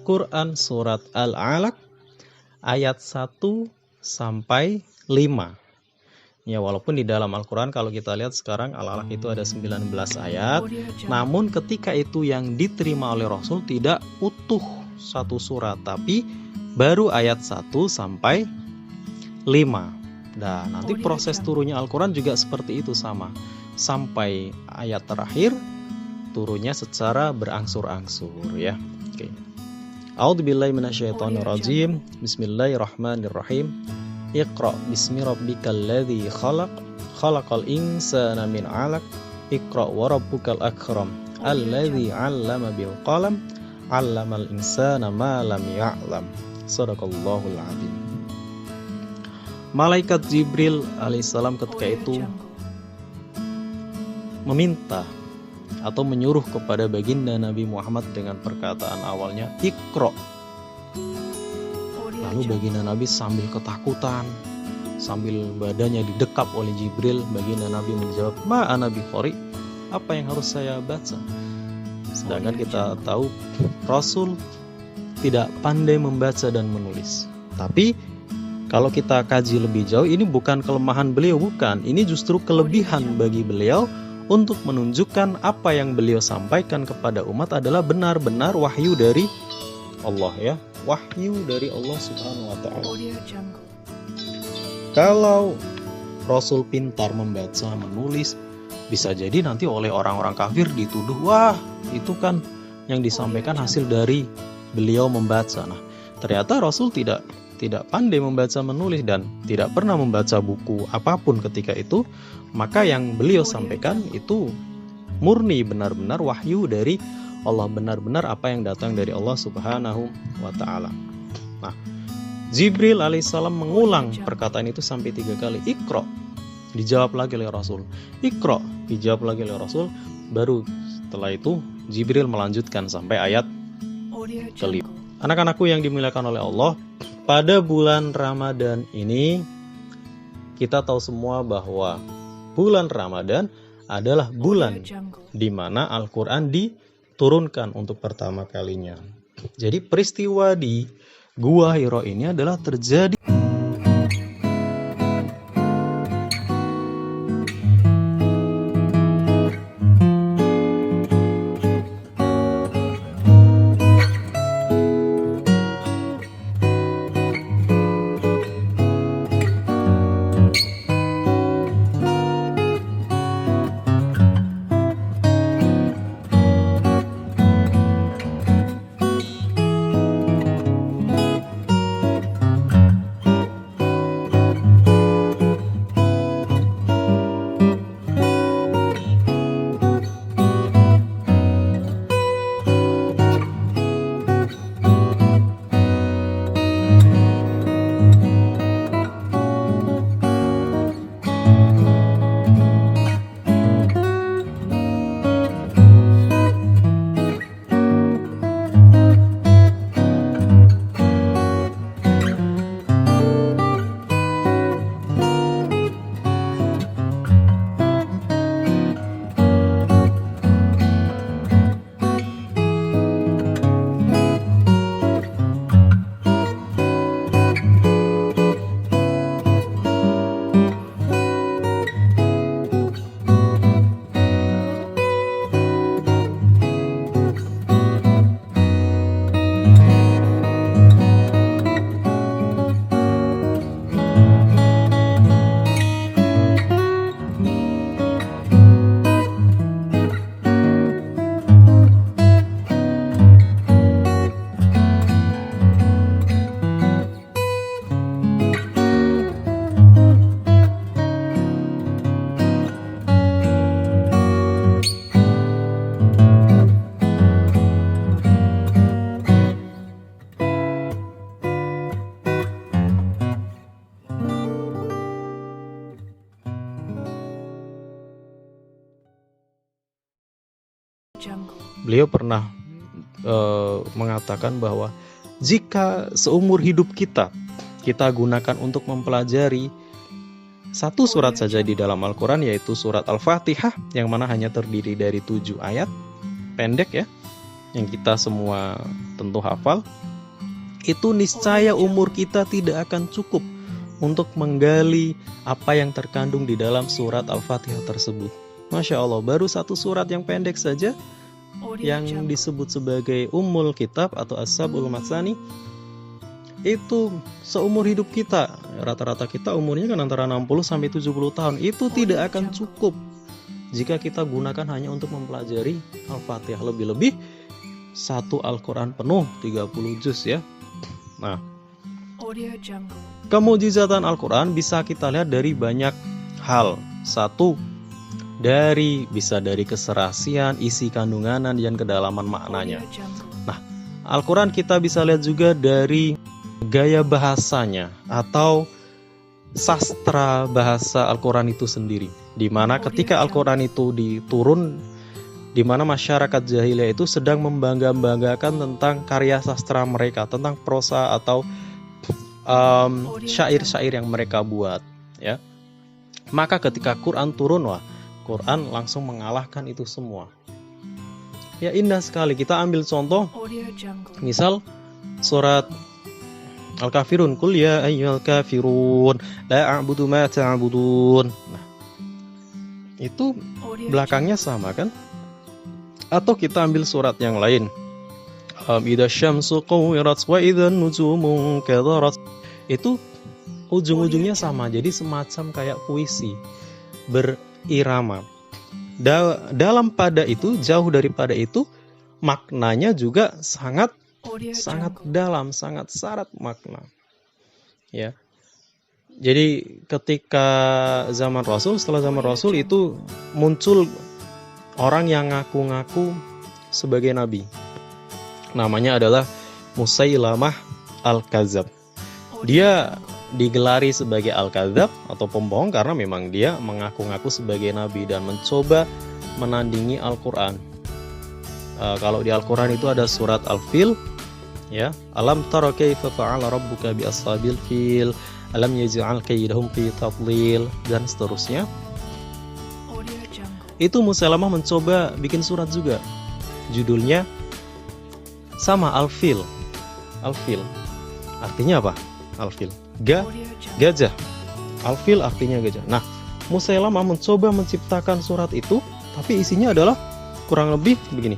Quran surat Al-Alaq ayat 1 sampai 5. Ya, walaupun di dalam Al-Quran kalau kita lihat sekarang Al-Alaq itu ada 19 ayat, namun ketika itu yang diterima oleh Rasul tidak utuh satu surat, tapi baru ayat 1 sampai 5. Dan nanti proses turunnya Al-Quran juga seperti itu sama. Sampai ayat terakhir turunnya secara berangsur-angsur ya. Oke. A'udzubillahi minasyaitonirrajim. Bismillahirrahmanirrahim. Iqra bismi rabbikal ladzi khalaq khalaqal insana min 'alaq iqra wa rabbukal akram alladzi 'allama bil qalam 'allamal insana ma lam ya'lam. Shadaqallahul 'adzim. Malaikat Jibril alaihissalam ketika itu meminta atau menyuruh kepada baginda Nabi Muhammad dengan perkataan awalnya Iqra. Lalu baginda Nabi sambil ketakutan, sambil badannya didekap oleh Jibril, baginda Nabi menjawab, Ma ana biqari, apa yang harus saya baca? Sedangkan kita tahu Rasul tidak pandai membaca dan menulis. Tapi kalau kita kaji lebih jauh, ini bukan kelemahan beliau, bukan. Ini justru kelebihan bagi beliau untuk menunjukkan apa yang beliau sampaikan kepada umat adalah benar-benar wahyu dari Allah ya. Wahyu dari Allah Subhanahu wa ta'ala. Kalau Rasul pintar membaca, menulis, bisa jadi nanti oleh orang-orang kafir dituduh, wah itu kan yang disampaikan hasil dari beliau membaca. Nah, ternyata Rasul tidak pandai membaca menulis dan tidak pernah membaca buku apapun ketika itu. Maka yang beliau sampaikan itu murni benar-benar wahyu dari Allah, benar-benar apa yang datang dari Allah Subhanahu wa ta'ala. Nah, Jibril alaihissalam mengulang perkataan itu sampai 3 kali. Iqra, dijawab lagi oleh Rasul. Iqra, dijawab lagi oleh Rasul. Baru setelah itu Jibril melanjutkan sampai ayat kelima. Anak-anakku yang dimuliakan oleh Allah, pada bulan Ramadan ini kita tahu semua bahwa bulan Ramadan adalah bulan di mana Al-Quran diturunkan untuk pertama kalinya. Jadi peristiwa di Gua Hiro ini adalah terjadi beliau pernah mengatakan bahwa jika seumur hidup kita gunakan untuk mempelajari satu surat saja di dalam Al-Quran, yaitu surat Al-Fatihah, yang mana hanya terdiri dari 7 ayat pendek ya, yang kita semua tentu hafal, itu niscaya umur kita tidak akan cukup untuk menggali apa yang terkandung di dalam surat Al-Fatihah tersebut. Masya Allah, baru satu surat yang pendek saja yang disebut sebagai Ummul Kitab atau As-Sab'ul Matsani, itu seumur hidup kita. Rata-rata kita umurnya kan antara 60 sampai 70 tahun. Itu tidak akan cukup jika kita gunakan hanya untuk mempelajari Al-Fatihah. Lebih-lebih satu Al-Quran penuh 30 juz ya. Nah, kemujizatan Al-Quran bisa kita lihat dari banyak hal. Satu, bisa dari keserasian, isi kandungan, dan kedalaman maknanya. Nah, Al-Quran kita bisa lihat juga dari gaya bahasanya atau sastra bahasa Al-Quran itu sendiri. Dimana ketika Al-Quran itu diturun, di mana masyarakat jahiliyah itu sedang membangga-banggakan tentang karya sastra mereka, tentang prosa atau syair-syair yang mereka buat, ya. Maka ketika Quran turun, wah, Quran langsung mengalahkan itu semua. Ya, indah sekali. Kita ambil contoh, misal surat Al-Kafirun, Qul ya ayyuhal kafirun la a'budu ma ta'budun. Nah, itu belakangnya sama kan? Atau kita ambil surat yang lain, idza syamsu kuwirat wa idzan nujumu kadarat. Itu ujung-ujungnya sama, jadi semacam kayak puisi berirama. Dalam pada itu, jauh daripada itu, maknanya juga sangat dalam, sangat syarat makna. Ya. Jadi ketika setelah zaman Rasul itu muncul orang yang ngaku-ngaku sebagai nabi. Namanya adalah Musailamah Al-Kadzab. Dia digelari sebagai Al-Kadzab atau pembohong karena memang dia mengaku-ngaku sebagai nabi dan mencoba menandingi Al-Quran. Kalau di Al-Quran itu ada surat Al-Fil, ya, alam tara kaifa fa'ala rabbuka bi ashabil fil, alam yaj'al kaydahum fi tadlil, dan seterusnya. Itu Musailamah mencoba bikin surat juga. Judulnya sama, Al-Fil. Al-Fil artinya apa? Al-Fil, gajah. Al-Fil artinya gajah. Nah, Musailamah mencoba menciptakan surat itu, tapi isinya adalah kurang lebih begini.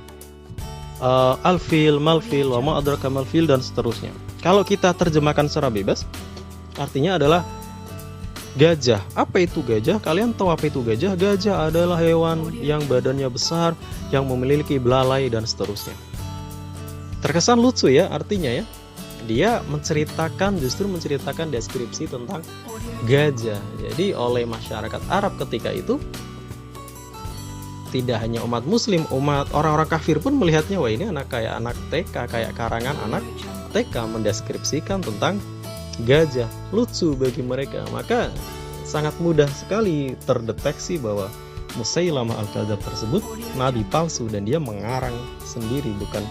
Al-Fil, Mal-Fil, wa ma adraka Mal-Fil, dan seterusnya. Kalau kita terjemahkan secara bebas, artinya adalah gajah. Apa itu gajah? Kalian tahu apa itu gajah? Gajah adalah hewan yang badannya besar, yang memiliki belalai, dan seterusnya. Terkesan lucu ya artinya ya. Dia justru menceritakan deskripsi tentang gajah. Jadi oleh masyarakat Arab ketika itu, tidak hanya umat muslim, orang-orang kafir pun melihatnya, wah, ini anak TK, kayak karangan anak TK mendeskripsikan tentang gajah. Lucu bagi mereka. Maka sangat mudah sekali terdeteksi bahwa Musailamah Al-Kadzab tersebut nabi palsu dan dia mengarang sendiri, bukan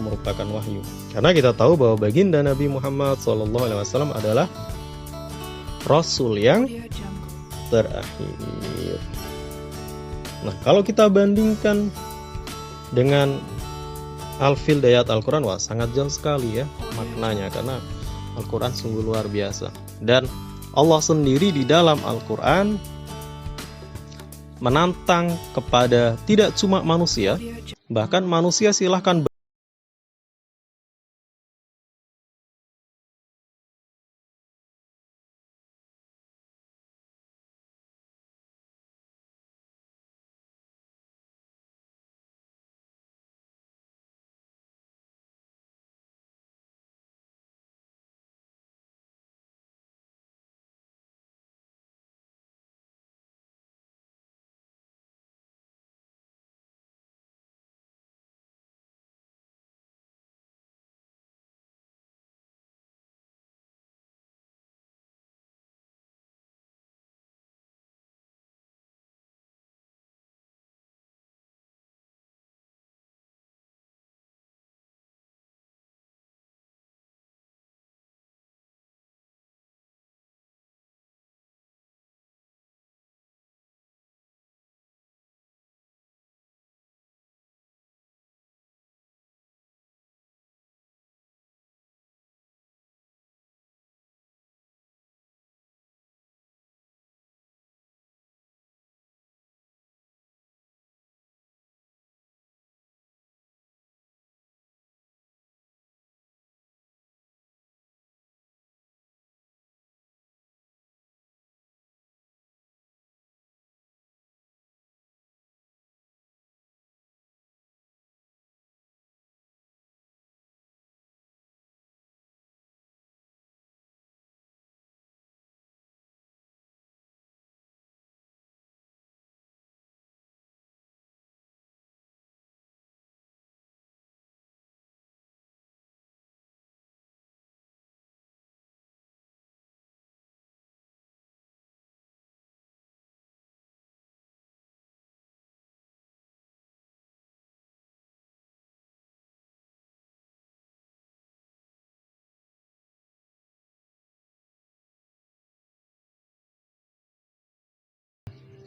merupakan wahyu. Karena kita tahu bahwa baginda Nabi Muhammad SAW adalah Rasul yang terakhir. Nah, kalau kita bandingkan dengan Al-Fil di ayat Al-Quran, wah, sangat jauh sekali ya maknanya, karena Al-Quran sungguh luar biasa. Dan Allah sendiri di dalam Al-Quran menantang kepada tidak cuma manusia, bahkan manusia silahkan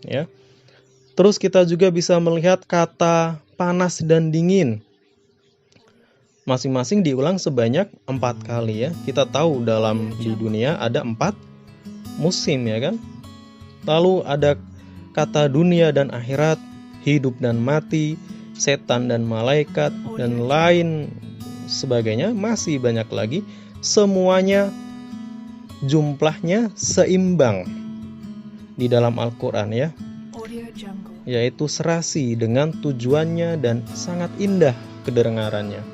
ya. Terus kita juga bisa melihat kata panas dan dingin. Masing-masing diulang sebanyak 4 kali ya. Kita tahu di dunia ada 4 musim ya kan. Lalu ada kata dunia dan akhirat, hidup dan mati, setan dan malaikat, dan lain sebagainya. Masih banyak lagi. Semuanya jumlahnya seimbang di dalam Al-Quran ya. Yaitu serasi dengan tujuannya dan sangat indah kedengarannya.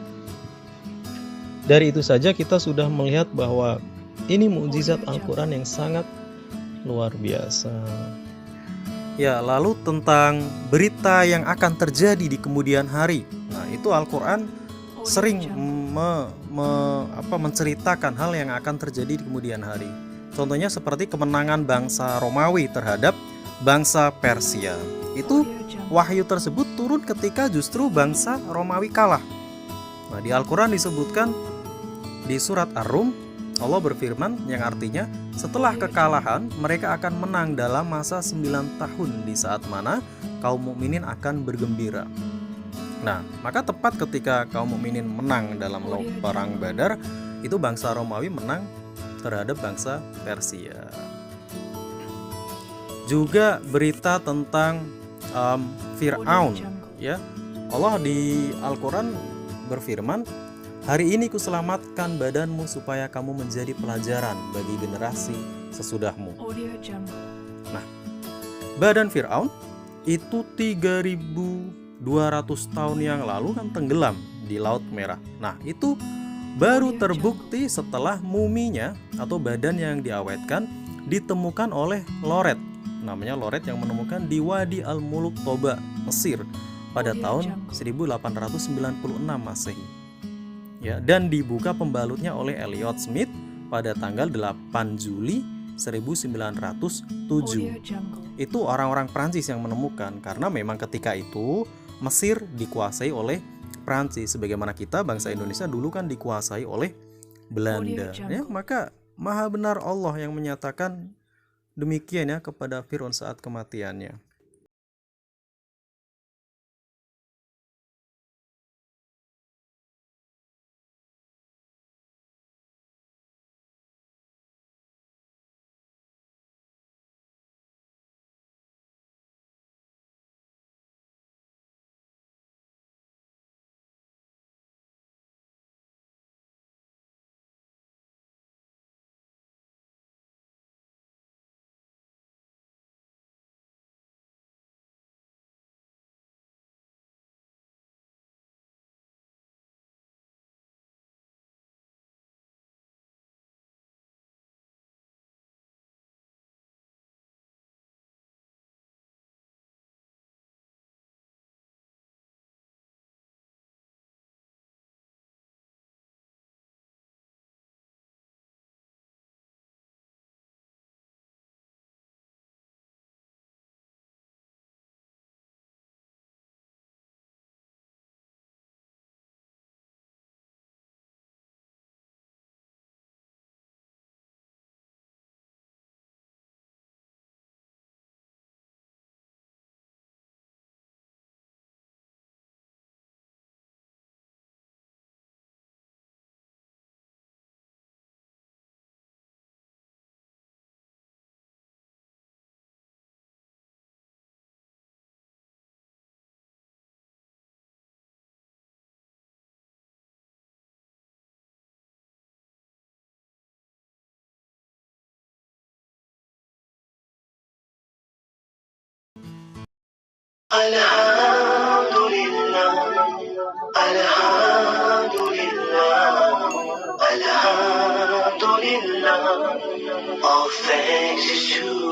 Dari itu saja kita sudah melihat bahwa ini mukjizat Al-Quran yang sangat luar biasa. Ya, lalu tentang berita yang akan terjadi di kemudian hari. Nah, itu Al-Quran sering menceritakan hal yang akan terjadi di kemudian hari. Contohnya seperti kemenangan bangsa Romawi terhadap bangsa Persia. Itu wahyu tersebut turun ketika justru bangsa Romawi kalah. Nah, di Al-Quran disebutkan di surat Ar-Rum, Allah berfirman yang artinya setelah kekalahan mereka akan menang dalam masa 9 tahun di saat mana kaum mukminin akan bergembira. Nah, maka tepat ketika kaum mukminin menang dalam perang Badar, itu bangsa Romawi menang terhadap bangsa Persia. Juga berita tentang Fir'aun ya. Allah di Al-Quran berfirman, hari ini kuselamatkan badanmu supaya kamu menjadi pelajaran bagi generasi sesudahmu. Nah, badan Fir'aun itu 3.200 tahun yang lalu kan tenggelam di Laut Merah. Nah, itu baru terbukti setelah muminya atau badan yang diawetkan ditemukan oleh Loret. Namanya Loret yang menemukan di Wadi Al-Muluk Toba, Mesir pada tahun 1896 Masehi. Ya, dan dibuka pembalutnya oleh Elliot Smith pada tanggal 8 Juli 1907. Itu orang-orang Prancis yang menemukan, karena memang ketika itu Mesir dikuasai oleh Prancis, sebagaimana kita bangsa Indonesia dulu kan dikuasai oleh Belanda. Ya, maka maha benar Allah yang menyatakan demikian ya kepada Fir'aun saat kematiannya. Alhamdulillah, Alhamdulillah, Alhamdulillah, all thanks is to